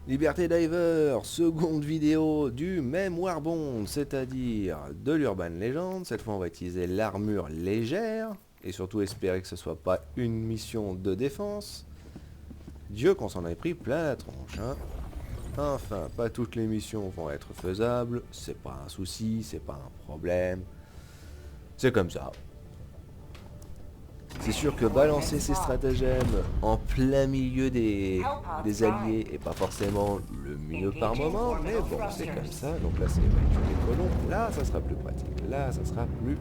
Liberté Diver, seconde vidéo du même Warbond, c'est-à-dire de l'Urban Legend. Cette fois, on va utiliser l'armure légère et surtout espérer que ce soit pas une mission de défense. Dieu qu'on s'en ait pris plein la tronche, hein. Enfin, pas toutes les missions vont être faisables, c'est pas un souci, c'est pas un problème. C'est comme ça. C'est sûr que balancer ses stratagèmes en plein milieu des alliés est pas forcément le mieux par moment, mais bon, c'est comme ça. Donc là, c'est des colons. Là, ça sera plus pratique. Là, ça sera plus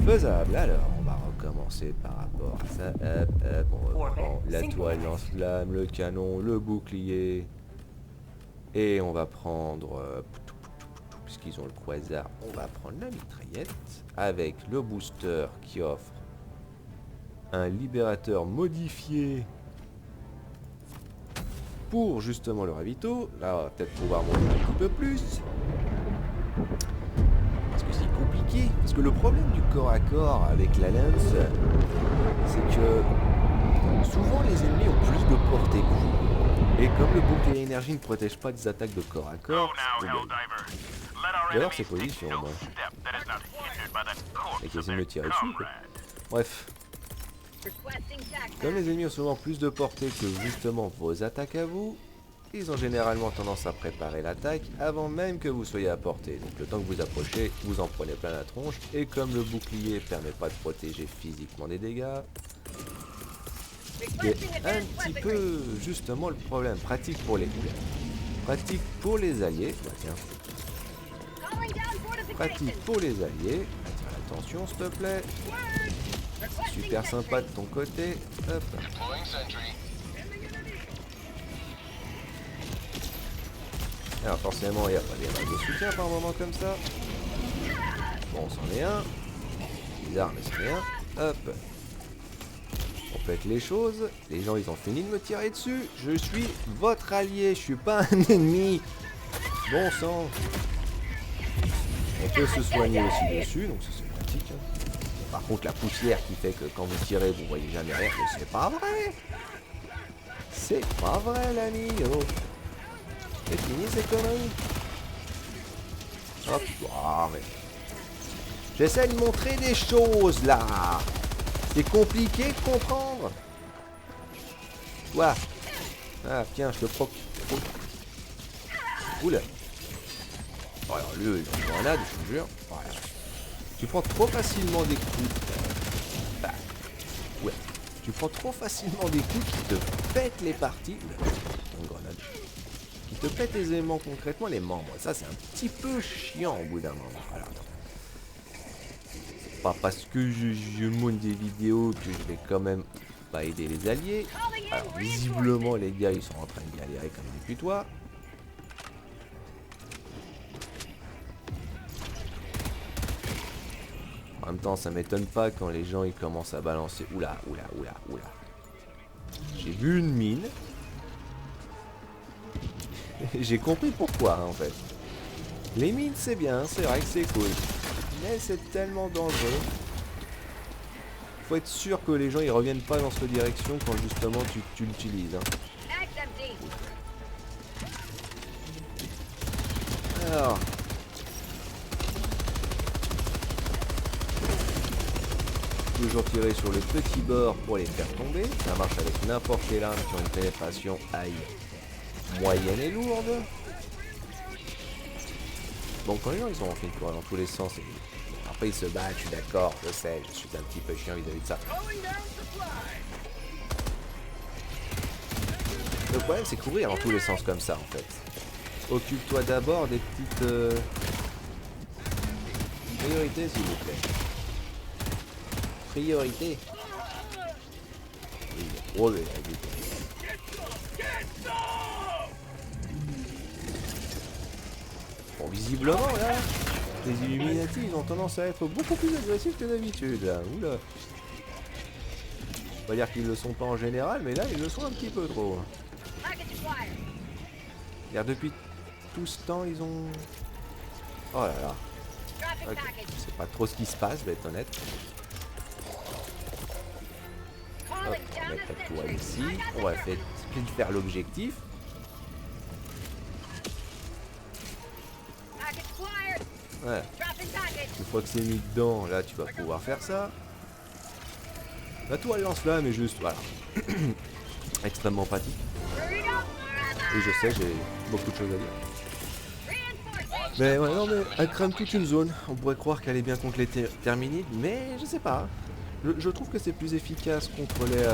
faisable. Alors, on va recommencer par rapport à ça. Hop, hop, on reprend la toile lance-flamme, le canon, le bouclier. Et on va prendre, puisqu'ils ont le quasar, on va prendre la mitraillette avec le booster qui offre un libérateur modifié pour justement le ravito. Là, on va peut-être pouvoir monter un petit peu plus. Parce que c'est compliqué. Parce que le problème du corps à corps avec la lance, c'est que souvent les ennemis ont plus de portée que vous. Et comme le bouclier énergie ne protège pas des attaques de corps à corps, d'ailleurs c'est position, moi. Et qu'ils essaient de me tirer dessus, quoi. Bref. Comme les ennemis ont souvent plus de portée que justement vos attaques à vous, ils ont généralement tendance à préparer l'attaque avant même que vous soyez à portée. Donc le temps que vous approchez, vous en prenez plein la tronche. Et comme le bouclier permet pas de protéger physiquement des dégâts, c'est un petit peu justement le problème. Pratique pour les pratique pour les alliés. Bah, tiens. Pratique pour les alliés. Attire l'attention s'il te plaît. Super sympa de ton côté. Hop. Alors forcément il n'y a pas des règles de soutien par moment comme ça. Bon, c'en est un. Bizarre mais c'en est un. Hop. On pète les choses. Les gens ils ont fini de me tirer dessus. Je suis votre allié. Je suis pas un ennemi. Bon sang. On peut se soigner aussi dessus. Donc ça c'est pratique. Par contre la poussière qui fait que quand vous tirez vous voyez jamais rien. Mais c'est pas vrai. C'est pas vrai l'ami. Oh. C'est fini ces conneries. Hop, oh, mais... J'essaie de montrer des choses là. C'est compliqué de comprendre. Quoi? Ah tiens, je te proc. Oula. Oh, alors lui, il est en grenade, je te jure. Voilà. Tu prends trop facilement des coups. Bah, ouais. Tu prends trop facilement des coups qui te pètent les parties. Oula, une grenade. Qui te pète aisément concrètement les membres. Ça c'est un petit peu chiant au bout d'un moment. Alors, c'est pas parce que je monte des vidéos que je vais quand même pas aider les alliés. Alors visiblement les gars ils sont en train de galérer comme des putois. En même temps ça m'étonne pas quand les gens ils commencent à balancer. Oula, oula, oula, oula. J'ai vu une mine. J'ai compris pourquoi en fait. Les mines c'est bien, c'est vrai que c'est cool. Mais c'est tellement dangereux. Faut être sûr que les gens ils reviennent pas dans cette direction quand justement tu l'utilises. Hein. Alors. Toujours tirer sur le petit bord pour les faire tomber. Ça marche avec n'importe quelle arme qui ont une pénétration aïe moyenne et lourde. Bon, quand les gens ils ont envie de courir dans tous les sens, et... bon, après ils se battent, je suis d'accord, je sais, je suis un petit peu chiant vis-à-vis de ça. Le problème c'est courir dans tous les sens comme ça en fait. Occupe-toi d'abord des petites priorités s'il vous plaît. Priorité. Oui, oh, mais, bon, visiblement là, les Illuminati ils ont tendance à être beaucoup plus agressifs que d'habitude. Oula. On va dire qu'ils le sont pas en général, mais là ils le sont un petit peu trop. Regarde, depuis tout ce temps ils ont... Oh là là. Okay. Je sais pas trop ce qui se passe, je vais être honnête. Hop, on va mettre la toile ici. On va faire l'objectif. Ouais. Une fois que c'est mis dedans, là tu vas pouvoir faire ça. La tour elle lance-flamme est juste, voilà. Extrêmement pratique. Et je sais, j'ai beaucoup de choses à dire. Mais ouais, non mais elle crame toute une zone. On pourrait croire qu'elle est bien contre les terminides, mais je sais pas. Je trouve que c'est plus efficace contre les...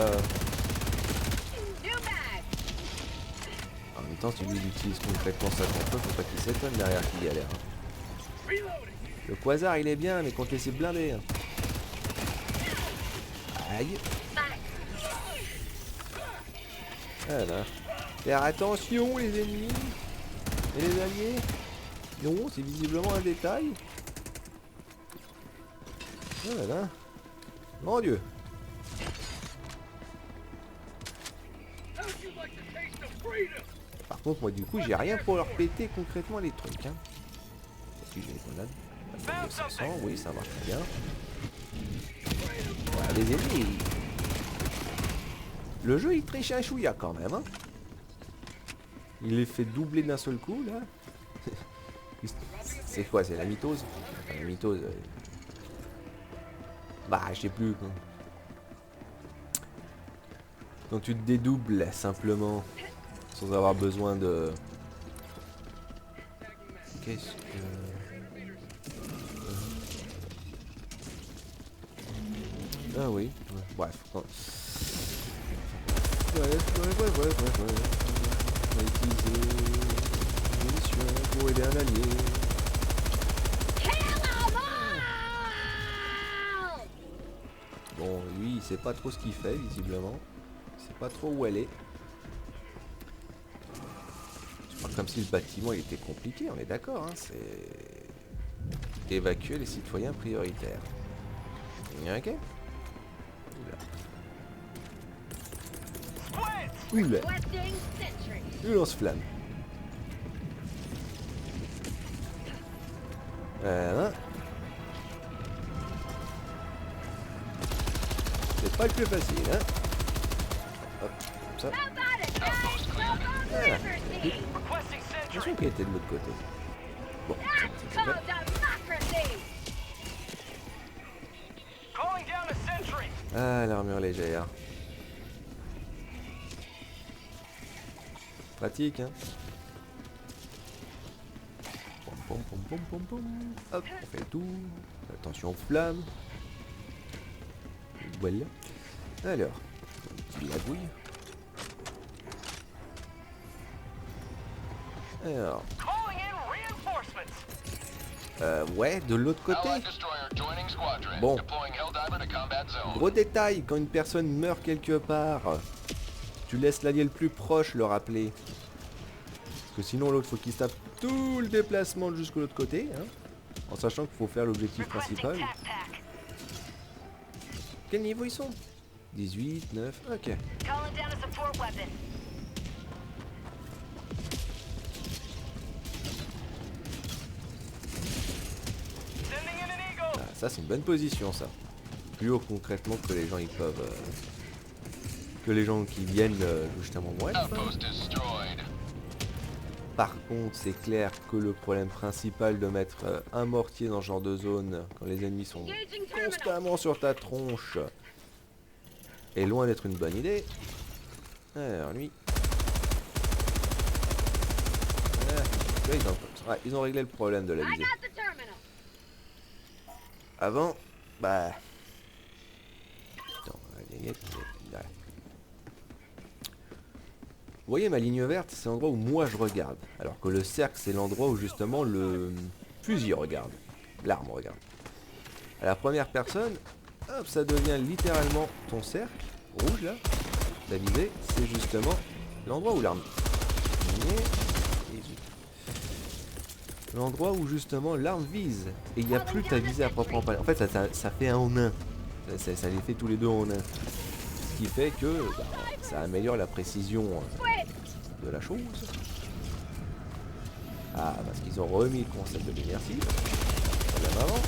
En même temps, si lui il utilise concrètement ça contre eux, faut pas qu'il s'étonne derrière qu'il galère. Le quasar il est bien, mais contre les cibles blindées. Aïe. Voilà. Faire attention les ennemis et les alliés. Non, c'est visiblement un détail. Voilà. Mon Dieu. Par contre, moi du coup, j'ai rien pour leur péter concrètement les trucs. Hein. Si j'ai une grenade. 500, oui, ça marche très bien. Voilà, les ennemis. Le jeu il triche un chouïa quand même. Hein. Il les fait doubler d'un seul coup là. C'est quoi? C'est la mitose? Enfin, la mitose. Bah, je sais plus. Quoi. Donc tu te dédoubles simplement. Sans avoir besoin de... Qu'est-ce que... Ah oui. Bref. Bref. On va utiliser une munition pour aider un allié. Bon, lui, il sait pas trop ce qu'il fait, visiblement. Il sait pas trop où elle est. C'est pas comme si le bâtiment il était compliqué, on est d'accord. Hein, c'est évacuer les citoyens prioritaires. Ok. Oula. Le lance-flamme. Voilà. C'est pas le plus facile, hein. Hop, comme ça. Voilà. Attention qu'elle était de l'autre côté. Bon, c'est fait. Ah, l'armure légère. Pratique, hein. Pom, pom, pom, pom, pom. Hop, on fait tout. Attention flamme. Voilà. Alors, la bouille. Alors. Ouais, de l'autre côté. Bon. Gros détail, quand une personne meurt quelque part, tu laisses l'allié le plus proche le rappeler. Parce que sinon l'autre faut qu'il se tape tout le déplacement jusqu'à l'autre côté. Hein, en sachant qu'il faut faire l'objectif principal. Quel niveau ils sont? 18, 9, ok. Ah, ça c'est une bonne position ça. Plus haut concrètement que les gens ils peuvent... que les gens qui viennent justement moi. Par contre c'est clair que le problème principal de mettre un mortier dans ce genre de zone quand les ennemis sont constamment sur ta tronche est loin d'être une bonne idée. Alors lui... ils ont réglé le problème de la visée. Avant, bah... Attends, vous voyez ma ligne verte, c'est l'endroit où moi je regarde. Alors que le cercle, c'est l'endroit où justement le fusil regarde. L'arme regarde. À la première personne, hop, ça devient littéralement ton cercle, rouge là. La visée, c'est justement l'endroit où l'arme... L'endroit où justement l'arme vise. Et il n'y a plus ta visée à proprement parler. En fait, ça fait un en un. Ça les fait tous les deux en un. Ce qui fait que bah, ça améliore la précision de la chose. Ah, parce qu'ils ont remis le concept de l'immersive. Même avant.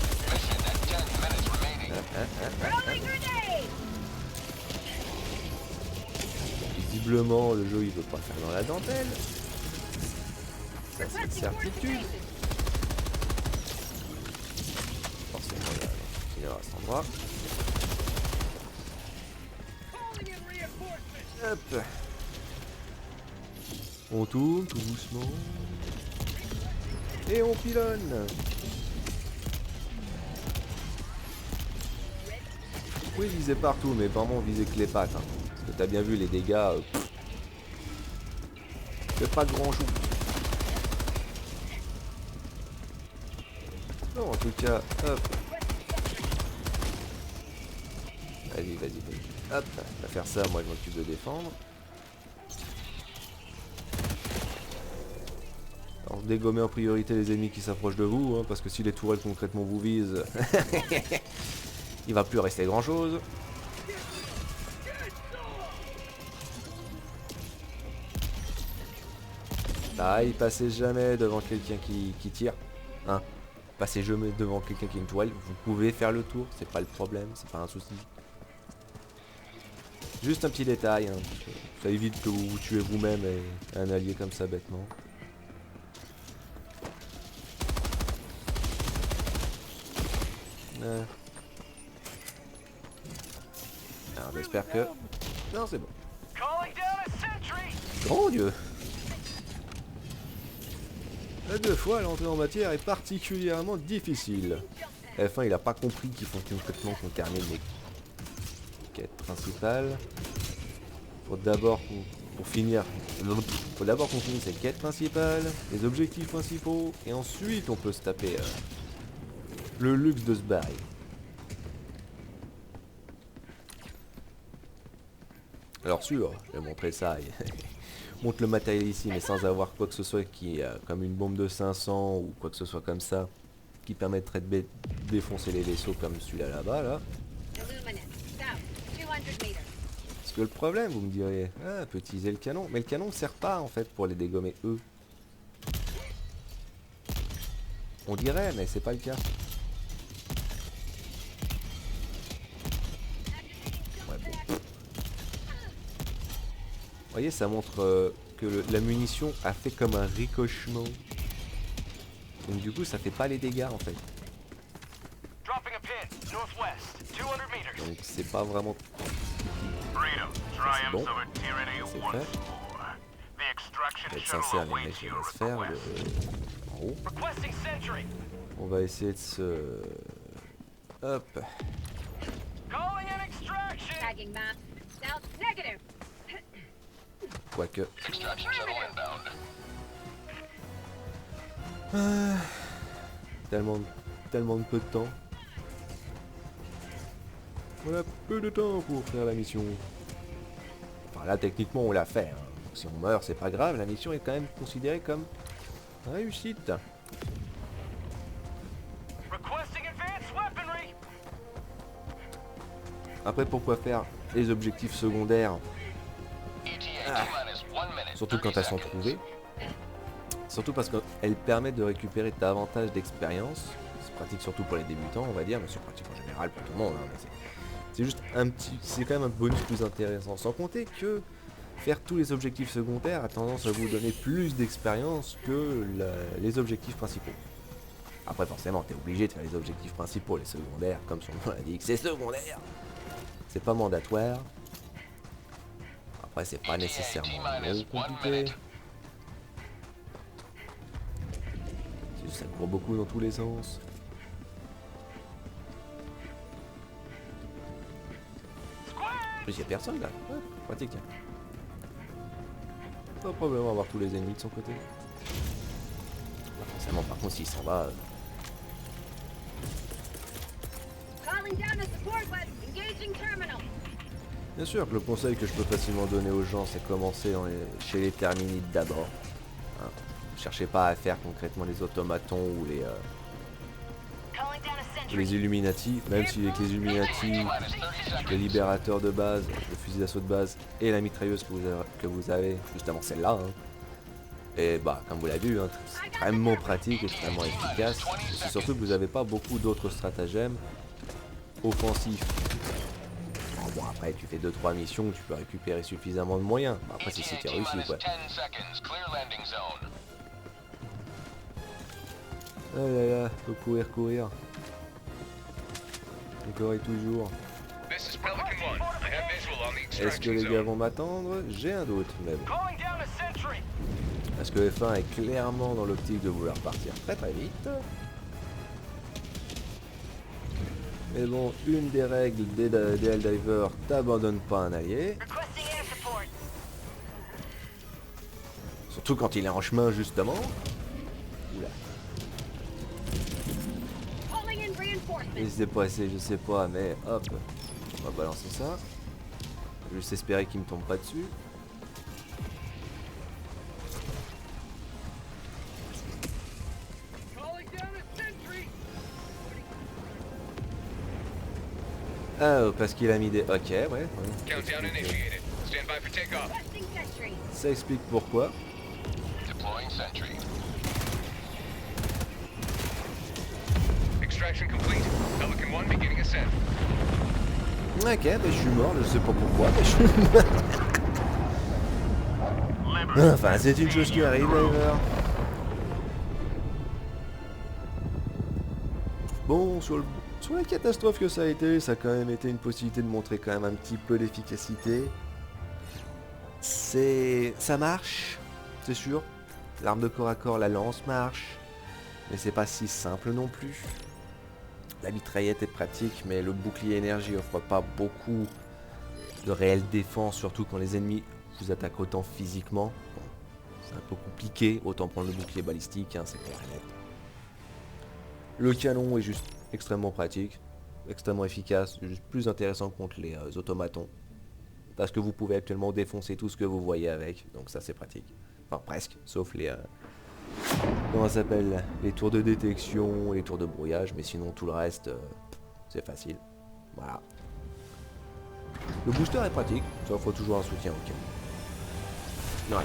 Visiblement, le jeu il veut pas faire dans la dentelle. Ça c'est une certitude. forcément, il va continuer à cet endroit. Hop. On tourne tout doucement. Et on pilonne. Vous pouvez viser partout, mais vraiment viser que les pattes. Hein. Parce que t'as bien vu les dégâts. C'est pas grand chose. Non, en tout cas, hop. Vas-y, vas-y, vas-y. Hop, on va faire ça, moi je m'occupe de défendre. Alors dégommez en priorité les ennemis qui s'approchent de vous, hein, parce que si les tourelles concrètement vous visent, il va plus rester grand chose. Ah, il passez jamais devant quelqu'un qui tire. Hein. Passez jamais devant quelqu'un qui a une tourelle. Vous pouvez faire le tour, c'est pas le problème, c'est pas un souci. Juste un petit détail, hein, ça évite que vous vous tuez vous-même et un allié comme ça bêtement. Alors j'espère que... Non, c'est bon. Grand Dieu! La 2 fois, l'entrée en matière est particulièrement difficile. F1, il a pas compris qu'il faut concrètement qu'on termine les quêtes principales. Faut d'abord pour finir, faut d'abord qu'on finisse les quêtes principales, les objectifs principaux, et ensuite on peut se taper le luxe de se barrer. Alors sûr, je vais montrer ça. Montre le matériel ici, mais sans avoir quoi que ce soit qui comme une bombe de 500 ou quoi que ce soit comme ça, qui permettrait de défoncer les vaisseaux comme celui-là là-bas, là. Parce que le problème, vous me direz, ah, peut utiliser le canon, mais le canon ne sert pas en fait pour les dégommer eux. On dirait, mais c'est pas le cas. Ouais, bon. Vous voyez, ça montre que la munition a fait comme un ricochement. Donc du coup, ça fait pas les dégâts en fait. Donc c'est pas vraiment... C'est bon, c'est fait. Pour être sincère, les mecs, je les laisse faire en haut. On va essayer de se... Hop. Quoique... tellement de peu de temps. On a peu de temps pour faire la mission. Enfin là techniquement on l'a fait. Hein. Si on meurt c'est pas grave, la mission est quand même considérée comme réussite. Après pourquoi faire les objectifs secondaires surtout quand elles sont trouvées. Surtout parce qu'elles permettent de récupérer davantage d'expérience. C'est pratique surtout pour les débutants, on va dire, mais c'est pratique en général pour tout le monde. Hein, c'est juste un petit, c'est quand même un bonus plus intéressant. Sans compter que faire tous les objectifs secondaires a tendance à vous donner plus d'expérience que les objectifs principaux. Après forcément, t'es obligé de faire les objectifs principaux, les secondaires, comme son nom l'indique, c'est secondaire. C'est pas mandatoire. Après, c'est pas nécessairement compliqué. Ça court beaucoup dans tous les sens. En plus, il n'y a personne là. Ouais, pratique. Pas de problème à avoir tous les ennemis de son côté. Pas forcément, par contre, s'il s'en va. Bien sûr que le conseil que je peux facilement donner aux gens, c'est commencer chez les Terminites d'abord. Hein. Cherchez pas à faire concrètement les automatons ou les Illuminati, même si avec les Illuminati, le libérateur de base, le fusil d'assaut de base et la mitrailleuse que vous avez, justement celle-là, hein. Et bah comme vous l'avez vu, hein, c'est extrêmement pratique, extrêmement efficace, et c'est surtout que vous n'avez pas beaucoup d'autres stratagèmes offensifs. Bon après tu fais 2-3 missions, tu peux récupérer suffisamment de moyens, bah, après c'est si tu réussi quoi. Ah là là, faut courir. Encore et toujours. This is Pelican 1. I have visual on the Est-ce que extraction les gars zone. vont m'attendre? J'ai un doute, mais bon. Calling down a sentry. Parce que F1 est clairement dans l'optique de vouloir partir très très vite. Mais bon, une des règles des Helldivers, t'abandonnes pas un allié. Requesting air support. Surtout quand il est en chemin justement. Oula. Calling in reinforcements. Il s'est passé, je sais pas, mais hop. On va balancer ça. Juste espérer qu'il me tombe pas dessus. Calling down a sentry. Ah, parce qu'il a mis des... Ok, ouais. Countdown initiated. Stand by for takeoff. Requesting sentry. Ça explique pourquoi. Deploying sentry. Extraction complete. Pelican 1 beginning ascent. Ok, bah, je suis mort, je sais pas pourquoi, mais je suis Enfin, c'est une chose qui arrive, d'ailleurs. Bon, sur la catastrophe que ça a été, ça a quand même été une possibilité de montrer quand même un petit peu l'efficacité. Ça marche, c'est sûr. L'arme de corps à corps, la lance marche. Mais c'est pas si simple non plus. La mitraillette est pratique, mais le bouclier énergie offre pas beaucoup de réelle défense, surtout quand les ennemis vous attaquent autant physiquement. Bon, c'est un peu compliqué, autant prendre le bouclier balistique, hein, c'est clair et net. Le canon est juste extrêmement pratique, extrêmement efficace, juste plus intéressant contre les automatons. Parce que vous pouvez actuellement défoncer tout ce que vous voyez avec, donc ça c'est pratique. Enfin presque, sauf les... comment ça s'appelle? Les tours de détection, les tours de brouillage, mais sinon tout le reste, c'est facile. Voilà. Le booster est pratique, ça offre toujours un soutien au cas. Ouais.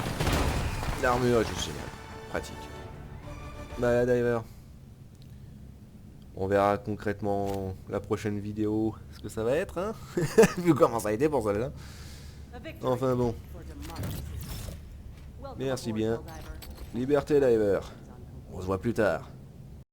L'armure est juste géniale. Pratique. Bah Diver. On verra concrètement la prochaine vidéo ce que ça va être, hein. Vu comment ça a été pour celle-là. Enfin bon. Merci bien. Liberté Diver. On se voit plus tard.